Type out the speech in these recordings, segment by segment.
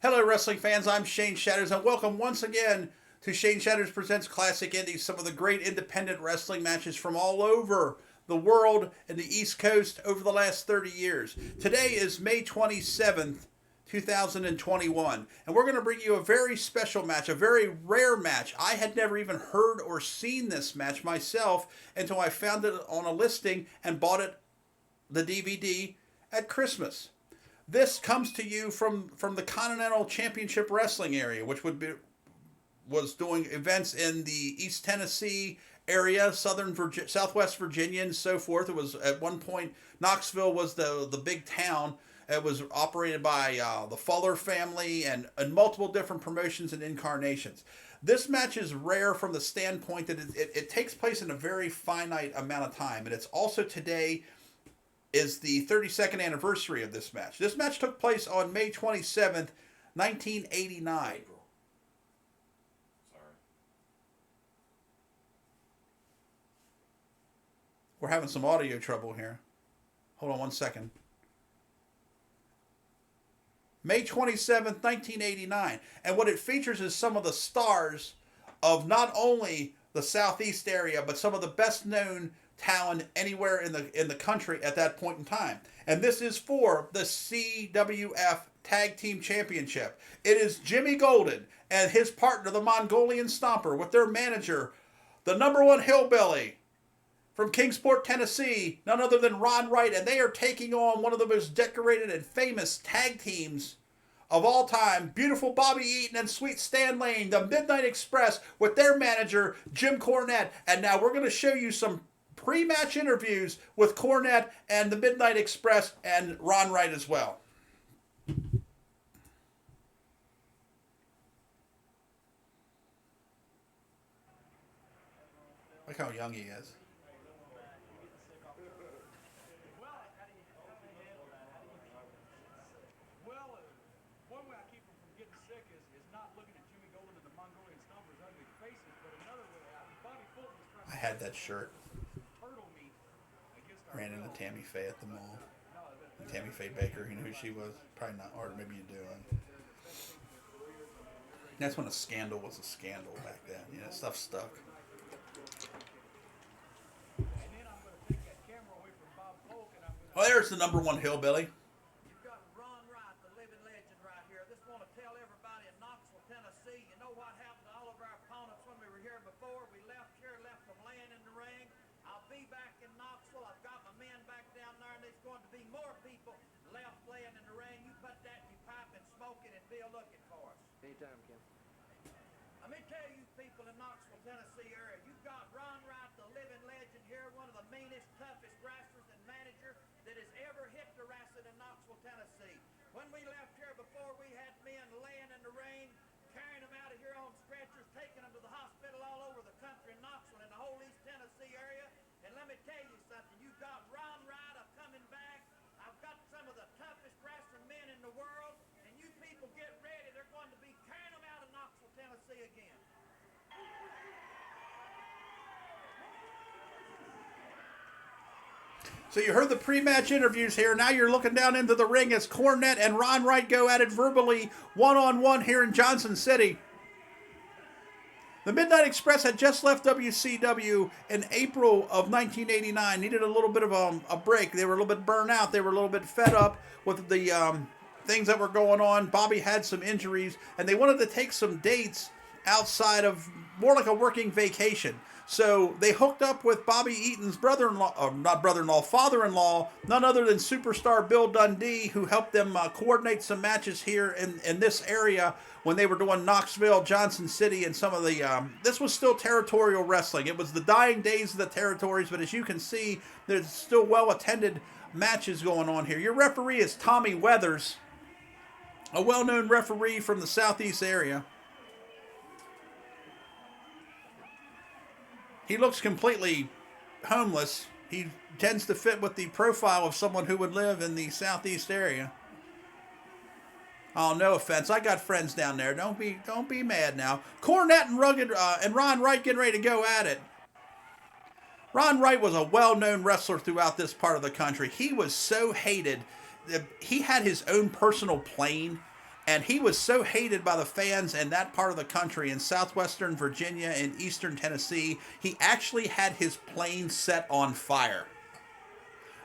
Hello, wrestling fans. I'm Shane Shatters, and welcome once again to Shane Shatters Presents Classic Indies, some of the great independent wrestling matches from all over the world and the East Coast over the last 30 years. Today is May 27th, 2021, and we're going to bring you a very special match, a very rare match. I had never even heard or seen this match myself until I found it on a listing and bought it, the DVD, at Christmas. This comes to you from the Continental Championship Wrestling area, which was doing events in the East Tennessee area, Southwest Virginia, and so forth. It was at one point Knoxville was the big town. It was operated by the Fuller family and multiple different promotions and incarnations. This match is rare from the standpoint that it takes place in a very finite amount of time, and it's also today is the 32nd anniversary of this match. This match took place on May 27th, 1989. April. Sorry. We're having some audio trouble here. Hold on one second. May 27th, 1989. And what it features is some of the stars of not only the Southeast area, but some of the best known talent anywhere in the country at that point in time. And this is for the CWF Tag Team Championship. It is Jimmy Golden and his partner, the Mongolian Stomper, with their manager, the number one hillbilly from Kingsport, Tennessee, none other than Ron Wright, and they are taking on one of the most decorated and famous tag teams of all time, Beautiful Bobby Eaton and Sweet Stan Lane, the Midnight Express, with their manager, Jim Cornette. And now we're going to show you some pre-match interviews with Cornette and the Midnight Express and Ron Wright as well. Look how young he is. One way I keep him from getting sick is not looking at Jimmy Golden and the Mongolian Stomper's ugly faces, but another way, Bobby Fulton was trying I had that shirt. turtle meat against our Ran into Tammy Faye at the mall. And Tammy Faye Baker, you know who she was? Probably not, or maybe you do. That's when a scandal was a scandal back then. You know, stuff stuck. And then I'm going to take that camera away from Bob Polk and I'm going to... Oh, there's the number one hillbilly. You've got Ron Wright, the living legend right here. I just want to tell everybody in Knoxville, Tennessee, you know what happened to all of our opponents when we were here before? We left here, left them laying in the ring. I'll be back in Knoxville. I've got my men back down there, and there's going to be more people left laying in the ring. You put that in your pipe and smoke it, and be looking for us. Anytime, Kim. Let me tell you people in Knoxville, Tennessee area, you've got Ron Wright, the living legend here, one of the meanest, toughest wrestlers and manager that has ever hit the wrestling in Knoxville, Tennessee. When we left here before, we had men laying in the rain, carrying them out of here on stretchers, taking them to the hospital all over the country in Knoxville and the whole East Tennessee area. And let me tell you something, you've got Ron Wright coming back. I've got some of the toughest wrestling men in the world, and you people get ready. They're going to be carrying them out of Knoxville, Tennessee again. So you heard the pre-match interviews here. Now you're looking down into the ring as Cornette and Ron Wright go at it verbally one-on-one here in Johnson City. The Midnight Express had just left WCW in April of 1989. Needed a little bit of a break. They were a little bit burnt out. They were a little bit fed up with the things that were going on. Bobby had some injuries, and they wanted to take some dates outside of more like a working vacation. So they hooked up with Bobby Eaton's father-in-law, none other than superstar Bill Dundee, who helped them coordinate some matches here in this area when they were doing Knoxville, Johnson City, and some of the... this was still territorial wrestling. It was the dying days of the territories, but as you can see, there's still well-attended matches going on here. Your referee is Tommy Weathers, a well-known referee from the Southeast area. He looks completely homeless. He tends to fit with the profile of someone who would live in the Southeast area. Oh, no offense. I got friends down there. Don't be mad now. Cornette and Ron Wright getting ready to go at it. Ron Wright was a well-known wrestler throughout this part of the country. He was so hated that he had his own personal plane And he was so hated by the fans in that part of the country, in southwestern Virginia and eastern Tennessee, he actually had his plane set on fire.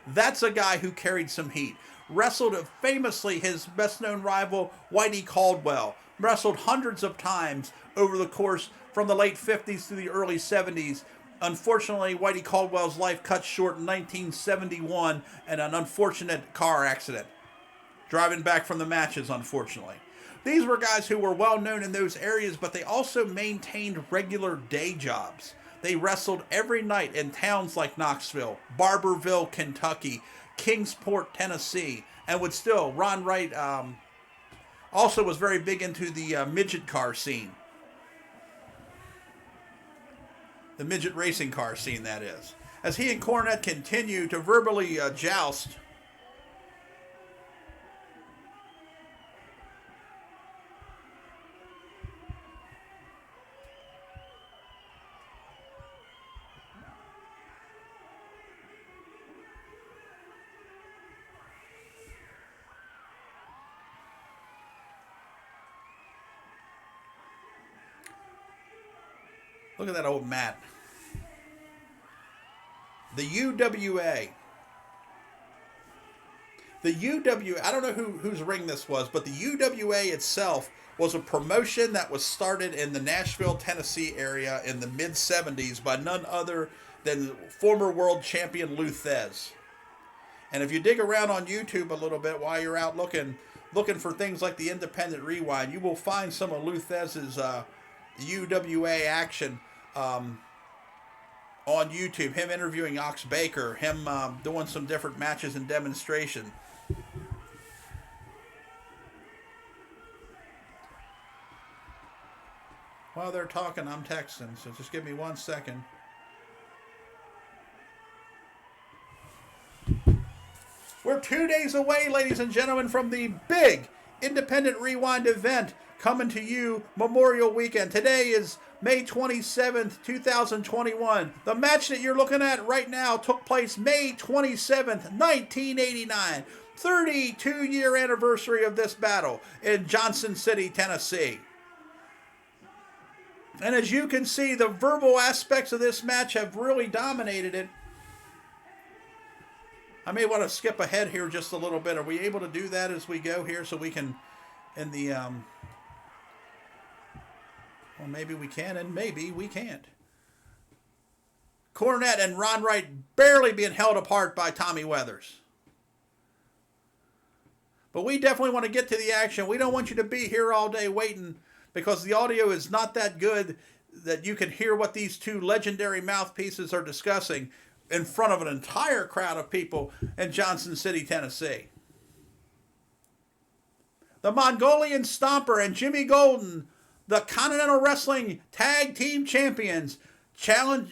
That's a guy who carried some heat. Wrestled famously his best-known rival, Whitey Caldwell. Wrestled hundreds of times over the course from the late 50s to the early 70s. Unfortunately, Whitey Caldwell's life cut short in 1971 in an unfortunate car accident. Driving back from the matches, unfortunately. These were guys who were well known in those areas, but they also maintained regular day jobs. They wrestled every night in towns like Knoxville, Barberville, Kentucky, Kingsport, Tennessee, and would still, Ron Wright also was very big into the midget car scene. The midget racing car scene, that is. As he and Cornette continue to verbally joust. Look at that old mat. The UWA. The UWA, I don't know whose ring this was, but the UWA itself was a promotion that was started in the Nashville, Tennessee area in the mid-70s by none other than former world champion Lou Thez. And if you dig around on YouTube a little bit while you're out looking for things like the Independent Rewind, you will find some of Lou Thez's UWA action on YouTube. Him interviewing Ox Baker, him doing some different matches and demonstration. While they're talking, I'm texting, so just give me 1 second. We're 2 days away, ladies and gentlemen, from the big Independent Rewind event coming to you Memorial Weekend. Today is May 27th, 2021. The match that you're looking at right now took place May 27th, 1989. 32-year anniversary of this battle in Johnson City, Tennessee. And as you can see, the verbal aspects of this match have really dominated it. I may want to skip ahead here just a little bit. Are we able to do that as we go here so we can, in the, well, maybe we can and maybe we can't. Cornette and Ron Wright barely being held apart by Tommy Weathers. But we definitely want to get to the action. We don't want you to be here all day waiting because the audio is not that good that you can hear what these two legendary mouthpieces are discussing in front of an entire crowd of people in Johnson City, Tennessee. The Mongolian Stomper and Jimmy Golden, the Continental Wrestling Tag Team Champions,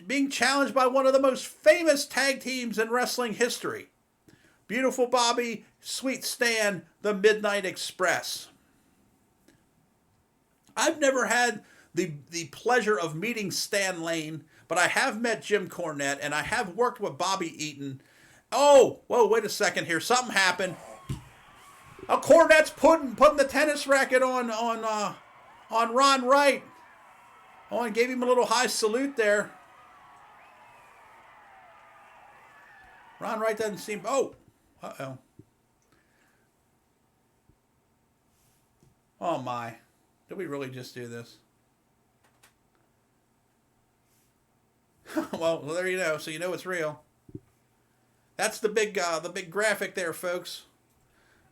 being challenged by one of the most famous tag teams in wrestling history. Beautiful Bobby, Sweet Stan, the Midnight Express. I've never had the pleasure of meeting Stan Lane, but I have met Jim Cornette, and I have worked with Bobby Eaton. Oh, whoa, wait a second here. Something happened. Cornette's putting the tennis racket on Ron Wright. Oh, and gave him a little high salute there. Ron Wright doesn't seem... Oh, uh-oh. Oh, my. Did we really just do this? Well, there you go. So you know it's real. That's the big graphic there, folks.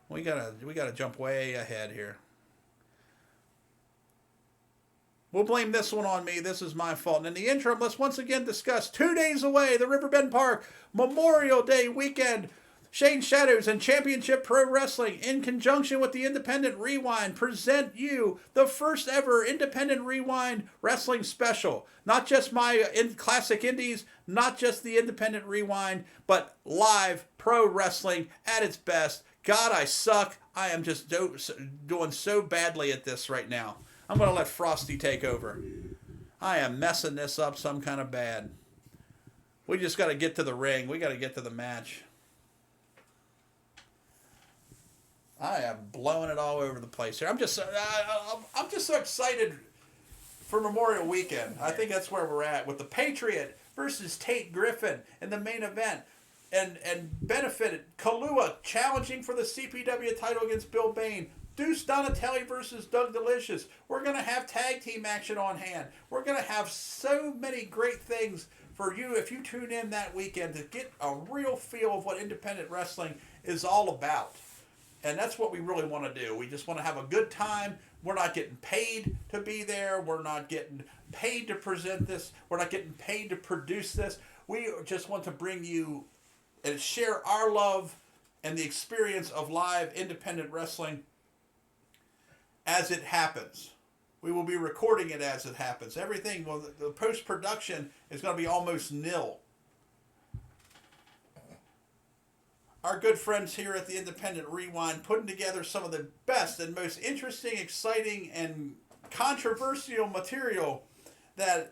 We gotta jump way ahead here. We'll blame this one on me. This is my fault. And in the interim, let's once again discuss 2 days away, the Riverbend Park Memorial Day weekend. Shane Shadows and Championship Pro Wrestling, in conjunction with the Independent Rewind, present you the first ever Independent Rewind wrestling special. Not just my classic indies, not just the Independent Rewind, but live pro wrestling at its best. God, I suck. I am just doing so badly at this right now. I'm going to let Frosty take over. I am messing this up some kind of bad. We just got to get to the ring. We got to get to the match. I am blowing it all over the place here. I'm just so excited for Memorial Weekend. I think that's where we're at with the Patriot versus Tate Griffin in the main event, and benefited Kalua challenging for the CPW title against Bill Bain. Deuce Donatelli versus Doug Delicious. We're going to have tag team action on hand. We're going to have so many great things for you if you tune in that weekend to get a real feel of what independent wrestling is all about. And that's what we really want to do. We just want to have a good time. We're not getting paid to be there. We're not getting paid to present this. We're not getting paid to produce this. We just want to bring you and share our love and the experience of live independent wrestling as it happens. We will be recording it as it happens. Everything, well, the post-production is going to be almost nil. Our good friends here at the Independent Rewind putting together some of the best and most interesting, exciting, and controversial material that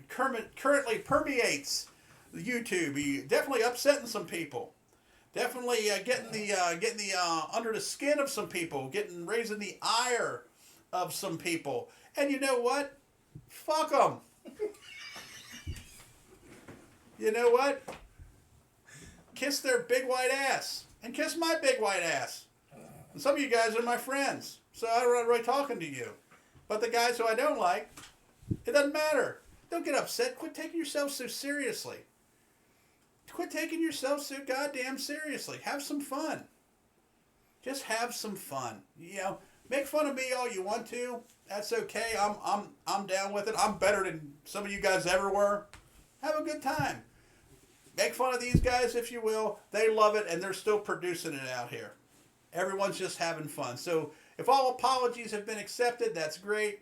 currently permeates YouTube. Definitely upsetting some people. Definitely getting the under the skin of some people, raising the ire of some people. And you know what? Fuck them. You know what? Kiss their big white ass. And kiss my big white ass. And some of you guys are my friends, so I don't really talking to you. But the guys who I don't like, it doesn't matter. Don't get upset. Quit taking yourself so seriously. Quit taking yourself so goddamn seriously. Have some fun. Just have some fun. You know, make fun of me all you want to. That's okay. I'm down with it. I'm better than some of you guys ever were. Have a good time. Make fun of these guys if you will. They love it and they're still producing it out here. Everyone's just having fun. So if all apologies have been accepted, that's great.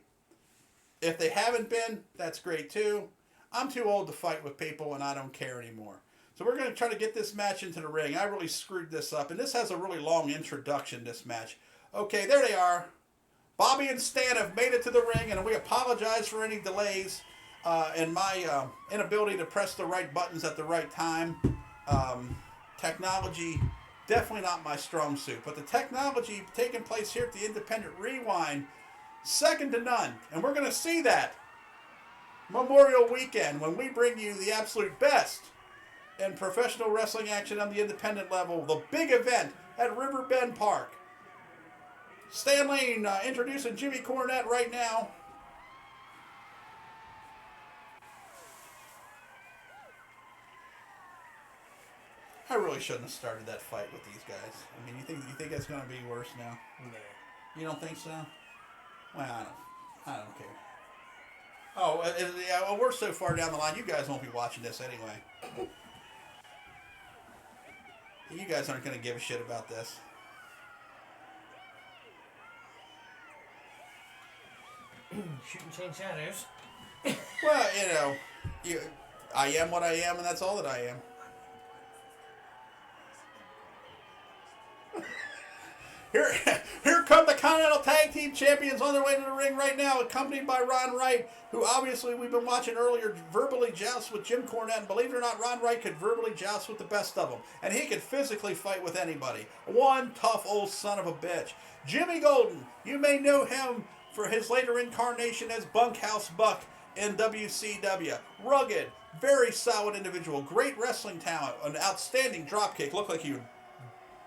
If they haven't been, that's great too. I'm too old to fight with people and I don't care anymore. So we're going to try to get this match into the ring. I really screwed this up. And this has a really long introduction, this match. Okay, there they are. Bobby and Stan have made it to the ring, and we apologize for any delays and my inability to press the right buttons at the right time. Technology, definitely not my strong suit. But the technology taking place here at the Independent Rewind, second to none. And we're going to see that Memorial Weekend when we bring you the absolute best in professional wrestling action on the independent level. The big event at Riverbend Park. Stan Lane introducing Jimmy Cornette right now. I really shouldn't have started that fight with these guys. I mean, you think it's going to be worse now? No. You don't think so? Well, I don't care. Oh, yeah, well, we're so far down the line, you guys won't be watching this anyway. You guys aren't going to give a shit about this. Shooting chain shadows. Well, you know, I am what I am, and that's all that I am. Here come the Continental Tag Team Champions on their way to the ring right now, accompanied by Ron Wright, who obviously we've been watching earlier verbally joust with Jim Cornette. And believe it or not, Ron Wright could verbally joust with the best of them. And he could physically fight with anybody. One tough old son of a bitch. Jimmy Golden, you may know him for his later incarnation as Bunkhouse Buck in WCW. Rugged, very solid individual, great wrestling talent, an outstanding dropkick. Looked like he would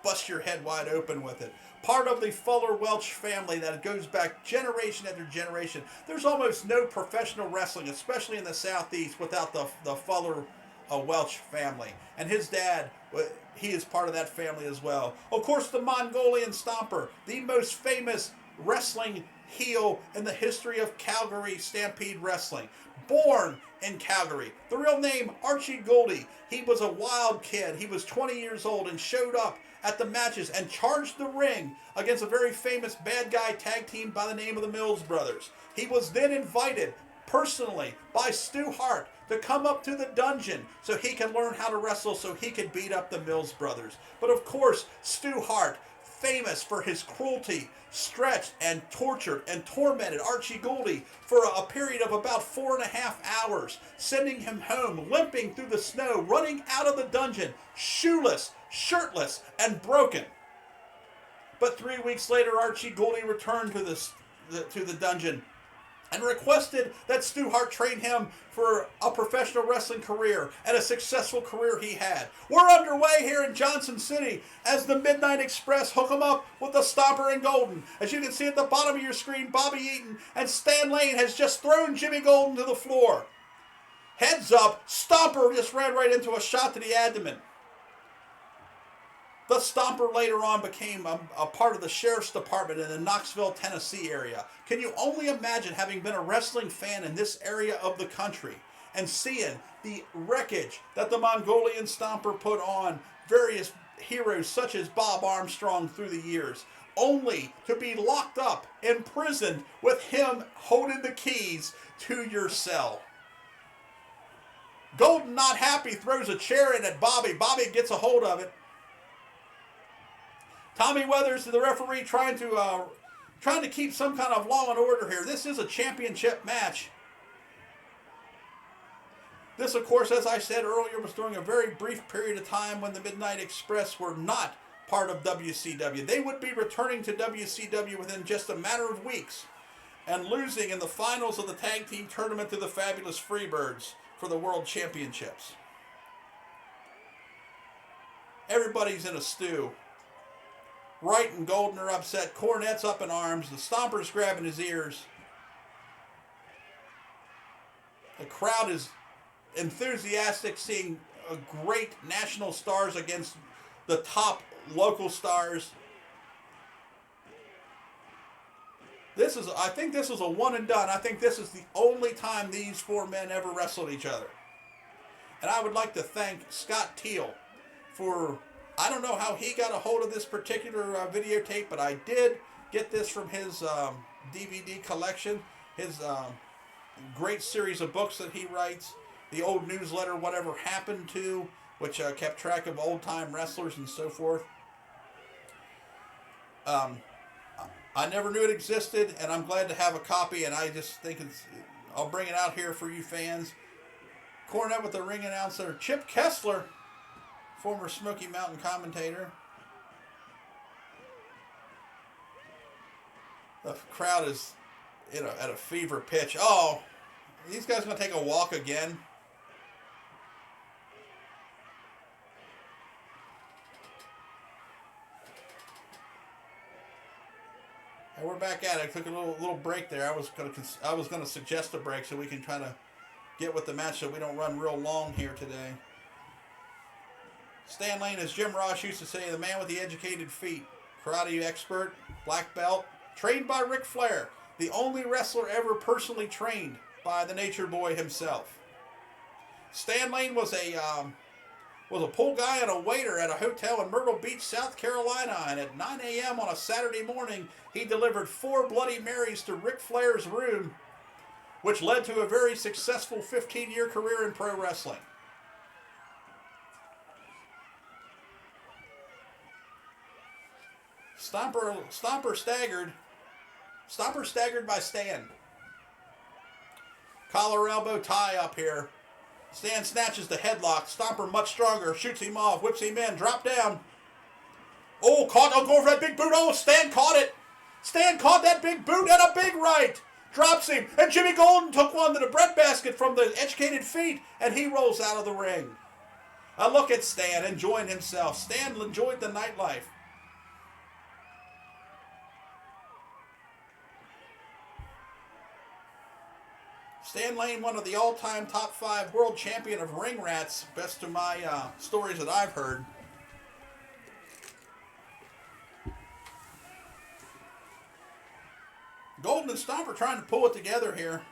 bust your head wide open with it. Part of the Fuller Welch family that goes back generation after generation. There's almost no professional wrestling, especially in the Southeast, without the Fuller Welch family. And his dad, he is part of that family as well. Of course, the Mongolian Stomper, the most famous wrestling heel in the history of Calgary Stampede Wrestling. Born in Calgary. The real name, Archie Goldie. He was a wild kid. He was 20 years old and showed up at the matches and charged the ring against a very famous bad guy tag team by the name of the Mills Brothers. He was then invited personally by Stu Hart to come up to the dungeon so he can learn how to wrestle so he could beat up the Mills Brothers. But of course, Stu Hart, famous for his cruelty, stretched and tortured and tormented Archie Goldie for a period of about 4.5 hours, sending him home, limping through the snow, running out of the dungeon, shoeless, shirtless, and broken. But 3 weeks later, Archie Goldie returned to the dungeon and requested that Stu Hart train him for a professional wrestling career, and a successful career he had. We're underway here in Johnson City as the Midnight Express hook 'em up with the Stomper and Golden. As you can see at the bottom of your screen, Bobby Eaton and Stan Lane has just thrown Jimmy Golden to the floor. Heads up, Stomper just ran right into a shot to the abdomen. The Stomper later on became a part of the sheriff's department in the Knoxville, Tennessee area. Can you only imagine having been a wrestling fan in this area of the country and seeing the wreckage that the Mongolian Stomper put on various heroes such as Bob Armstrong through the years, only to be locked up, imprisoned with him holding the keys to your cell? Golden, not happy, throws a chair in at Bobby. Bobby gets a hold of it. Tommy Weathers, the referee, trying to keep some kind of law and order here. This is a championship match. This, of course, as I said earlier, was during a very brief period of time when the Midnight Express were not part of WCW. They would be returning to WCW within just a matter of weeks and losing in the finals of the tag team tournament to the Fabulous Freebirds for the World Championships. Everybody's in a stew. Wright and Golden are upset. Cornette's up in arms. The Stomper's grabbing his ears. The crowd is enthusiastic, seeing great national stars against the top local stars. I think this is a one and done. I think this is the only time these four men ever wrestled each other. And I would like to thank Scott Teal for, I don't know how he got a hold of this particular videotape, but I did get this from his DVD collection, his great series of books that he writes, the old newsletter, Whatever Happened To, which kept track of old-time wrestlers and so forth. I never knew it existed, and I'm glad to have a copy, and I just think I'll bring it out here for you fans. Cornette with the ring announcer, Chip Kessler, former Smoky Mountain commentator. The crowd is at a fever pitch. Oh, these guys going to take a walk again. And we're back at it. I took a little break there. I was going to suggest a break so we can try to get with the match so we don't run real long here today. Stan Lane, as Jim Ross used to say, the man with the educated feet. Karate expert, black belt, trained by Ric Flair. The only wrestler ever personally trained by the Nature Boy himself. Stan Lane was a pool guy and a waiter at a hotel in Myrtle Beach, South Carolina. And at 9 a.m. on a Saturday morning, he delivered 4 Bloody Marys to Ric Flair's room, which led to a very successful 15-year career in pro wrestling. Stomper staggered. Stomper staggered by Stan. Collar elbow tie up here. Stan snatches the headlock. Stomper much stronger. Shoots him off. Whips him in. Drop down. Oh, caught. Oh, going for that big boot. Oh, Stan caught it. Stan caught that big boot and a big right. Drops him. And Jimmy Golden took one to the breadbasket from the educated feet. And he rolls out of the ring. A look at Stan enjoying himself. Stan enjoyed the nightlife. Stan Lane, one of the all-time top 5 world champion of ring rats, best of my stories that I've heard. Golden and Stomper trying to pull it together here.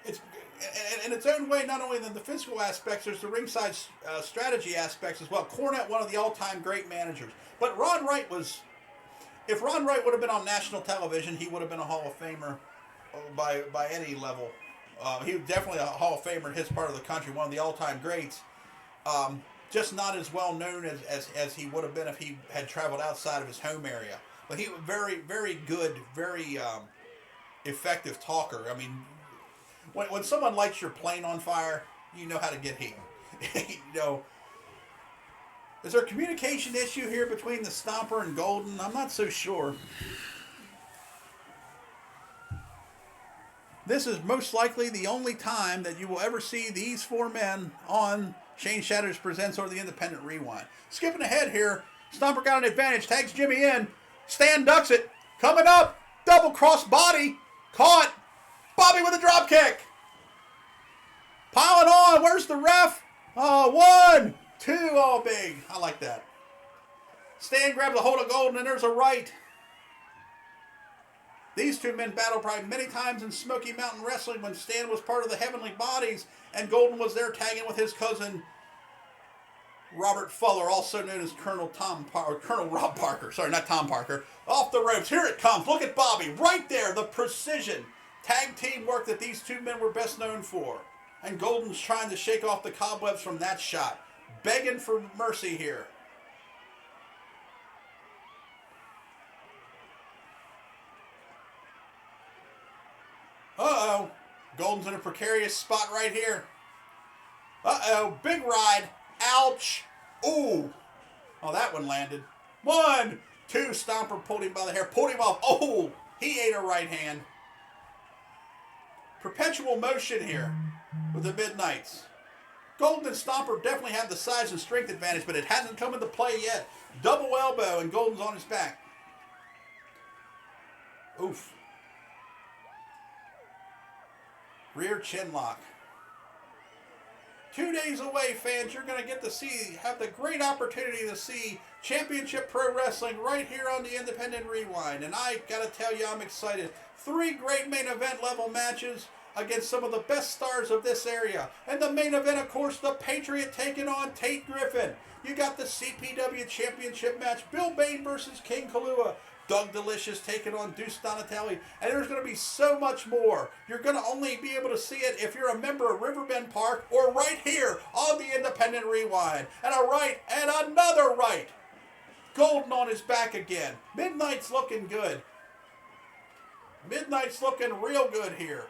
It's in its own way, not only in the physical aspects, there's the ringside strategy aspects as well. Cornette, one of the all-time great managers. But Ron Wright was... If Ron Wright would have been on national television, he would have been a Hall of Famer by any level. He was definitely a Hall of Famer in his part of the country, one of the all-time greats. Just not as well known as he would have been if he had traveled outside of his home area. But he was very, very good, very effective talker. I mean, when someone lights your plane on fire, you know how to get heat. You know. Is there a communication issue here between the Stomper and Golden? I'm not so sure. This is most likely the only time that you will ever see these four men on Shane Shatters Presents or the Independent Rewind. Skipping ahead here, Stomper got an advantage, tags Jimmy in. Stan ducks it. Coming up, double cross body. Caught. Bobby with a drop kick. Piling on. Where's the ref? Oh, 1, 2. Oh, big. I like that. Stan grabs a hold of Golden, and there's a right. These two men battled probably many times in Smoky Mountain Wrestling when Stan was part of the Heavenly Bodies, and Golden was there tagging with his cousin Robert Fuller, also known as Colonel Rob Parker. Sorry, not Tom Parker. Off the ropes. Here it comes. Look at Bobby. Right there. The precision tag team work that these two men were best known for. And Golden's trying to shake off the cobwebs from that shot. Begging for mercy here. Uh-oh. Golden's in a precarious spot right here. Uh-oh. Big ride. Ouch. Ooh. Oh, that one landed. 1, 2. Stomper pulled him by the hair. Pulled him off. Oh, he ate a right hand. Perpetual motion here with the Midnights. Golden and Stomper definitely have the size and strength advantage, but it hasn't come into play yet. Double elbow, and Golden's on his back. Oof. Rear chin lock. 2 days away, fans. You're going to get to have the great opportunity to see Championship Pro Wrestling right here on the Independent Rewind. And I got to tell you, I'm excited. 3 great main event level matches against some of the best stars of this area. And the main event, of course, the Patriot taking on Tate Griffin. You got the CPW Championship match, Bill Bain versus King Kalua. Doug Delicious taking on Deuce Donatelli. And there's going to be so much more. You're going to only be able to see it if you're a member of Riverbend Park or right here on the Independent Rewind. And a right and another right. Golden on his back again. Midnight's looking good. Midnight's looking real good here.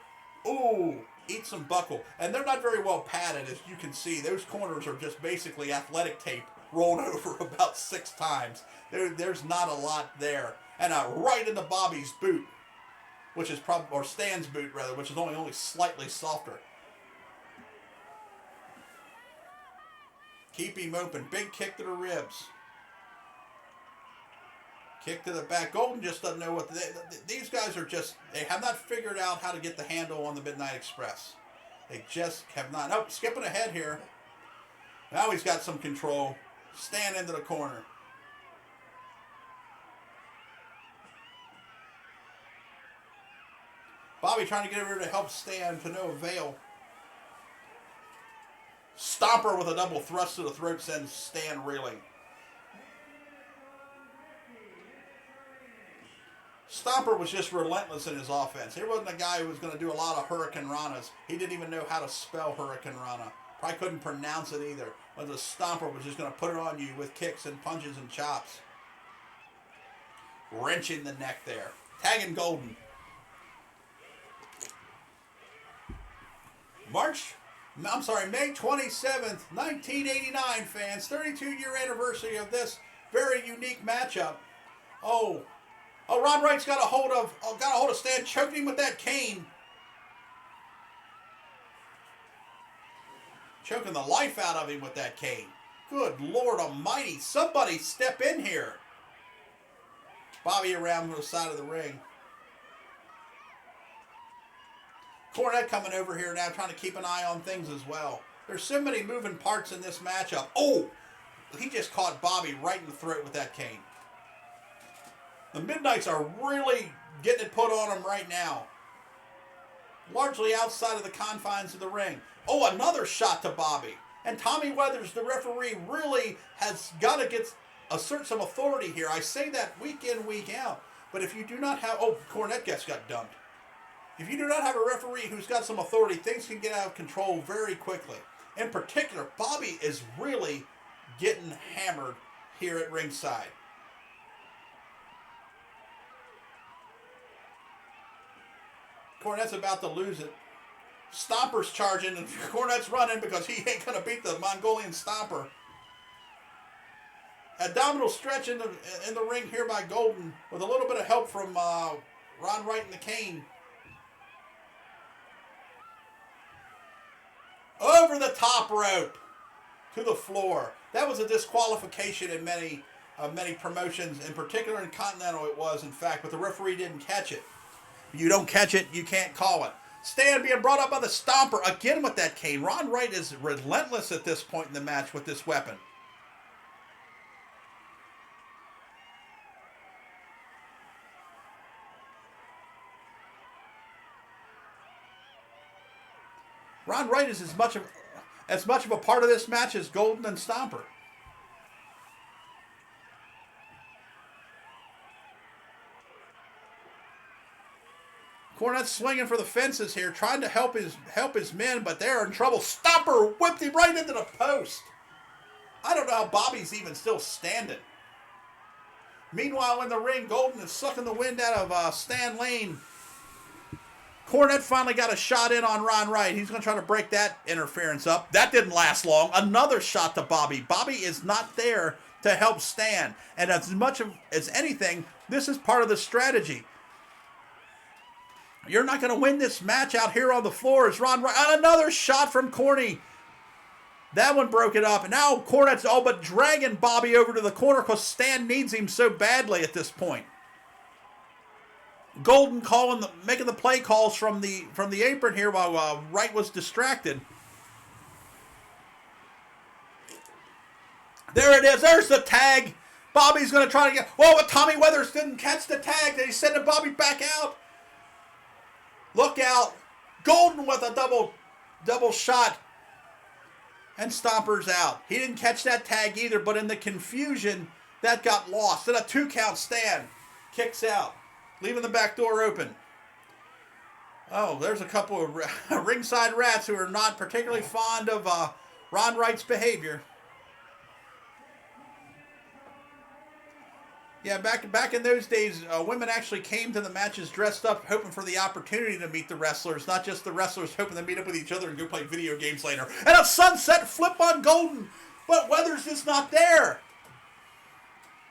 Ooh, eat some buckle. And they're not very well padded, as you can see. Those corners are just basically athletic tape rolled over about 6 times. There's not a lot there. And right into Bobby's boot, which is probably, or Stan's boot rather, which is only slightly softer. Keep him open. Big kick to the ribs. Kick to the back. Golden just doesn't know what these guys are just. They have not figured out how to get the handle on the Midnight Express. They just have not. Nope. Skipping ahead here. Now he's got some control. Stan into the corner. Bobby trying to get over to help Stan to no avail. Stomper with a double thrust to the throat sends Stan reeling. Stomper was just relentless in his offense. He wasn't a guy who was going to do a lot of Hurricane Ranas. He didn't even know how to spell Hurricane Rana. Probably couldn't pronounce it either. But the Stomper was just going to put it on you with kicks and punches and chops. Wrenching the neck there. Tagging Golden. May 27th, 1989, fans. 32-year anniversary of this very unique matchup. Oh, Ron Wright's got a hold of Stan, choking him with that cane. Choking the life out of him with that cane. Good Lord Almighty, somebody step in here. Bobby around to the side of the ring. Cornette coming over here now, trying to keep an eye on things as well. There's so many moving parts in this matchup. Oh, he just caught Bobby right in the throat with that cane. The Midnights are really getting it put on them right now. Largely outside of the confines of the ring. Oh, another shot to Bobby. And Tommy Weathers, the referee, really has got to assert some authority here. I say that week in, week out. But if you do not have... Oh, Cornette got dumped. If you do not have a referee who's got some authority, things can get out of control very quickly. In particular, Bobby is really getting hammered here at ringside. Cornette's about to lose it. Stomper's charging, and Cornette's running because he ain't going to beat the Mongolian Stomper. abdominal stretch in the ring here by Golden with a little bit of help from Ron Wright and the cane. Over the top rope to the floor. That was a disqualification in many promotions, in particular in Continental it was, in fact, but the referee didn't catch it. If you don't catch it, you can't call it. Stan being brought up by the Stomper, again with that cane. Ron Wright is relentless at this point in the match with this weapon. Ron Wright is as much of a part of this match as Golden and Stomper. Cornette swinging for the fences here, trying to help his men, but they're in trouble. Stomper whipped him right into the post. I don't know how Bobby's even still standing. Meanwhile, in the ring, Golden is sucking the wind out of Stan Lane. Cornette finally got a shot in on Ron Wright. He's going to try to break that interference up. That didn't last long. Another shot to Bobby. Bobby is not there to help Stan. And as much as anything, this is part of the strategy. You're not going to win this match out here on the floor as Ron Wright. Another shot from Corny. That one broke it up. And now Cornette's all but dragging Bobby over to the corner because Stan needs him so badly at this point. Golden making the play calls from the apron here while Wright was distracted. There it is. There's the tag. Bobby's going to try to get... Whoa, but Tommy Weathers didn't catch the tag. He's sending Bobby back out. Look out. Golden with a double shot. And Stomper's out. He didn't catch that tag either, but in the confusion, that got lost. Then a 2-count Stan kicks out, leaving the back door open. Oh, there's a couple of ringside rats who are not particularly fond of Ron Wright's behavior. Yeah, back in those days, women actually came to the matches dressed up, hoping for the opportunity to meet the wrestlers, not just the wrestlers hoping to meet up with each other and go play video games later. And a sunset flip on Golden, but Weathers is not there.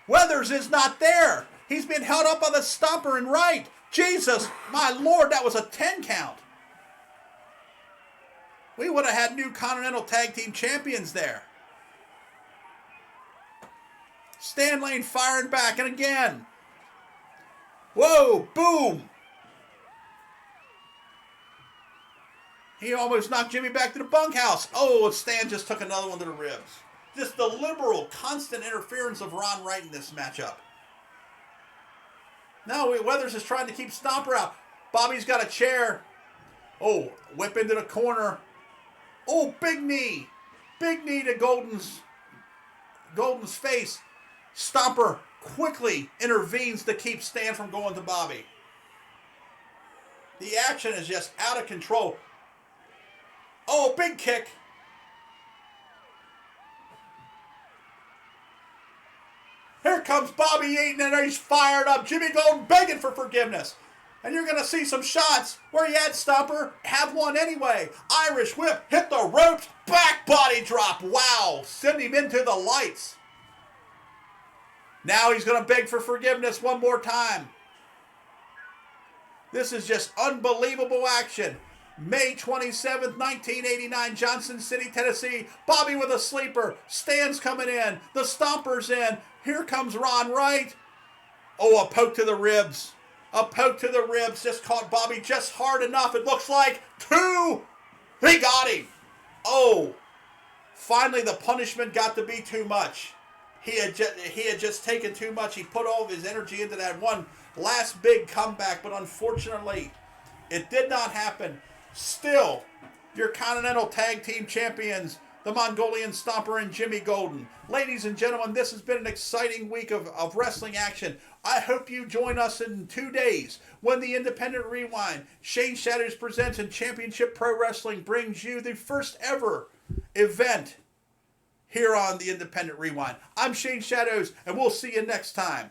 Weathers is not there. He's been held up by the Stomper and Wright. Jesus, my Lord, that was a 10 count. We would have had new Continental Tag Team Champions there. Stan Lane firing back, and again. Whoa, boom. He almost knocked Jimmy back to the bunkhouse. Oh, and Stan just took another one to the ribs. Just the liberal, constant interference of Ron Wright in this matchup. Now Weathers is trying to keep Stomper out. Bobby's got a chair. Oh, whip into the corner. Oh, big knee. Big knee to Golden's face. Stomper quickly intervenes to keep Stan from going to Bobby. The action is just out of control. Oh, big kick. Here comes Bobby Eaton, and he's fired up. Jimmy Golden begging for forgiveness. And you're going to see some shots. Where you at, Stomper? Have one anyway. Irish whip, hit the ropes, back body drop. Wow, send him into the lights. Now he's going to beg for forgiveness one more time. This is just unbelievable action. May 27th, 1989, Johnson City, Tennessee. Bobby with a sleeper. Stan's coming in. The Stomper's in. Here comes Ron Wright. Oh, a poke to the ribs. A poke to the ribs. Just caught Bobby just hard enough. It looks like 2. He got him. Oh, finally the punishment got to be too much. He had just taken too much. He put all of his energy into that one last big comeback, but unfortunately, it did not happen. Still, your Continental Tag Team Champions, the Mongolian Stomper and Jimmy Golden. Ladies and gentlemen, this has been an exciting week of wrestling action. I hope you join us in 2 days when the Independent Rewind, Shane Shatters Presents, and Championship Pro Wrestling brings you the first ever event here on the Independent Rewind. I'm Shane Shadows, and we'll see you next time.